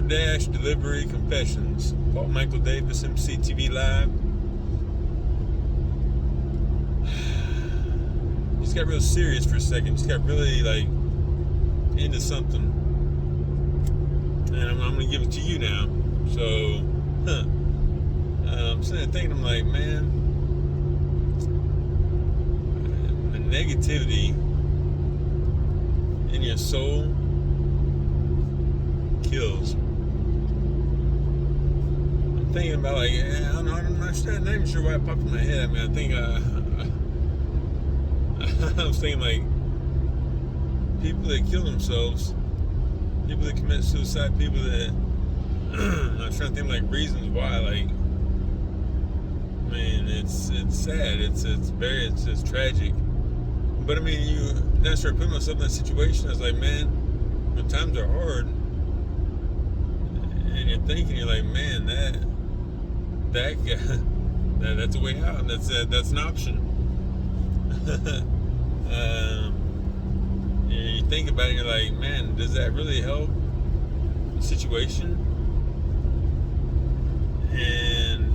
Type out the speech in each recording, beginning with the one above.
DoorDashDelivery Confessions. Paul Michael Davis, MCTV Live. Just got real serious for a second. Just got really into something. And I'm going to give it to you now. So, I'm sitting there thinking, I'm like, man, the negativity in your soul kills. I'm thinking about I'm not even sure why it popped in my head. I mean, I think I was thinking people that kill themselves, people that commit suicide, people that I was trying to think reasons why. It's sad. It's tragic. But I mean, then I started putting myself in that situation. I was like, man, when times are hard, and you're thinking, you're like, man, that's a way out. That's an option. You think about it, you're like, man, does that really help the situation? And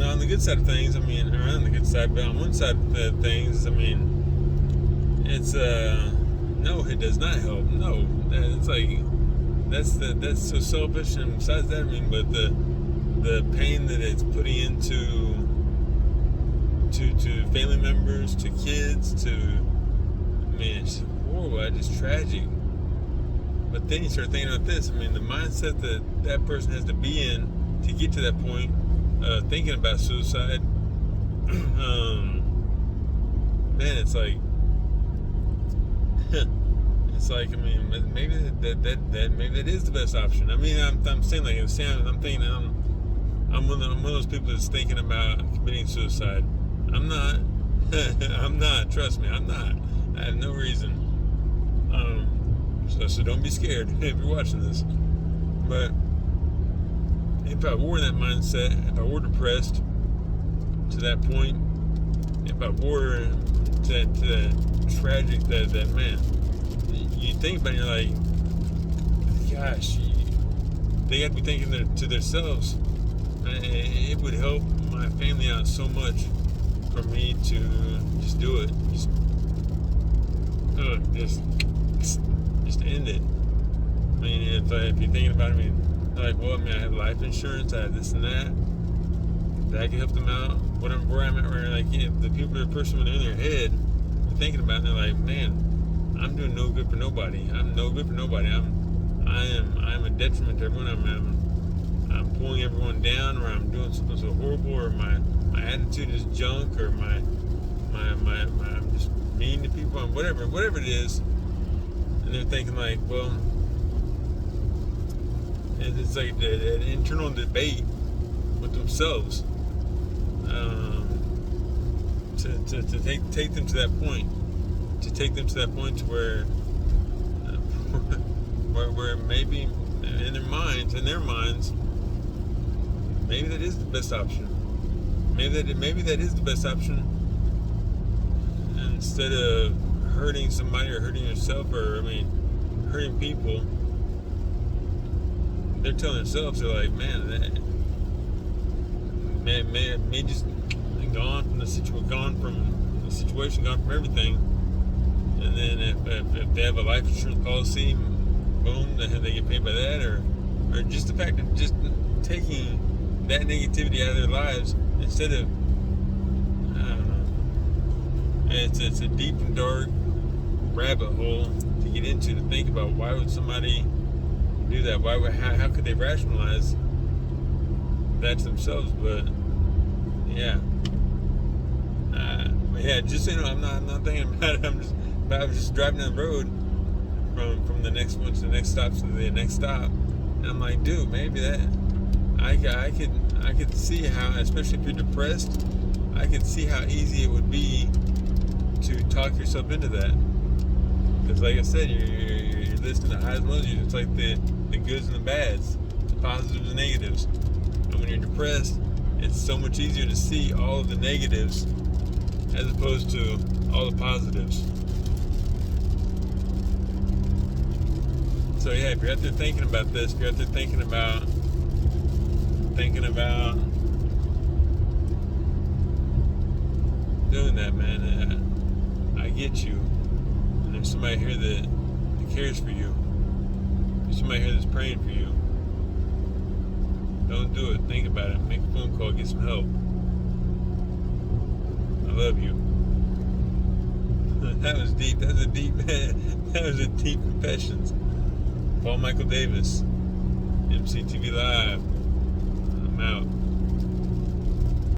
on the good side of things, I mean, or on the good side, but on one side of things, I mean, it's no, it does not help. No, it's that's so selfish. And besides that, I mean, but the pain that it's putting into to family members, to kids, it's horrible. It's tragic. But then you start thinking about this. I mean, the mindset that person has to be in to get to that point, thinking about suicide. Man, it's like I mean, maybe that is the best option. I mean, I'm saying I'm thinking I'm one of those people that's thinking about committing suicide. I'm not. I'm not. Trust me, I'm not. I have no reason. So don't be scared if you're watching this. But if I were in that mindset, if I were depressed to that point, if I were to that tragic, that man, you think about it, you're like, gosh, they got to be thinking to themselves, it would help my family out so much for me to just do it, just end it. I mean, if you're thinking about it, I mean, I have life insurance, I have this and that can help them out. Where I'm at, where the person when they're in their head, they're thinking about it, and they're like, man, I'm doing no good for nobody. I'm no good for nobody. I'm a detriment to everyone. I'm pulling everyone down, or I'm doing something so horrible, or my attitude is junk, or I'm just mean to people, and whatever it is. And they're thinking well, it's like an internal debate with themselves, to take them to that point, to where maybe in their minds, maybe that is the best option. Maybe that is the best option. Instead of hurting somebody or hurting yourself, or hurting people, they're telling themselves, they're like, man, me just gone from the situation, gone from everything. And then if they have a life insurance policy, boom, they get paid by that, or just the fact of just taking that negativity out of their lives, instead of, I don't know, it's a deep and dark rabbit hole to get into, to think about why would somebody do that? How could they rationalize that to themselves? But just so you know, I'm not thinking about it. I was just driving down the road from the next one to the next stop to the next stop, and I'm like, dude, maybe that I could see how, especially if you're depressed, I could see how easy it would be to talk yourself into that. Because like I said, you're listening to highs and lows. It's like the goods and the bads, the positives and negatives. And when you're depressed, it's so much easier to see all of the negatives as opposed to all the positives. So yeah, if you're out there thinking about this, if you're out there thinking about doing that, man, I get you. And there's somebody here that cares for you. There's somebody here that's praying for you. Don't do it. Think about it. Make a phone call. Get some help. I love you. That was deep. That was a deep confessions. Paul Michael Davis, MCTV Live. I'm out.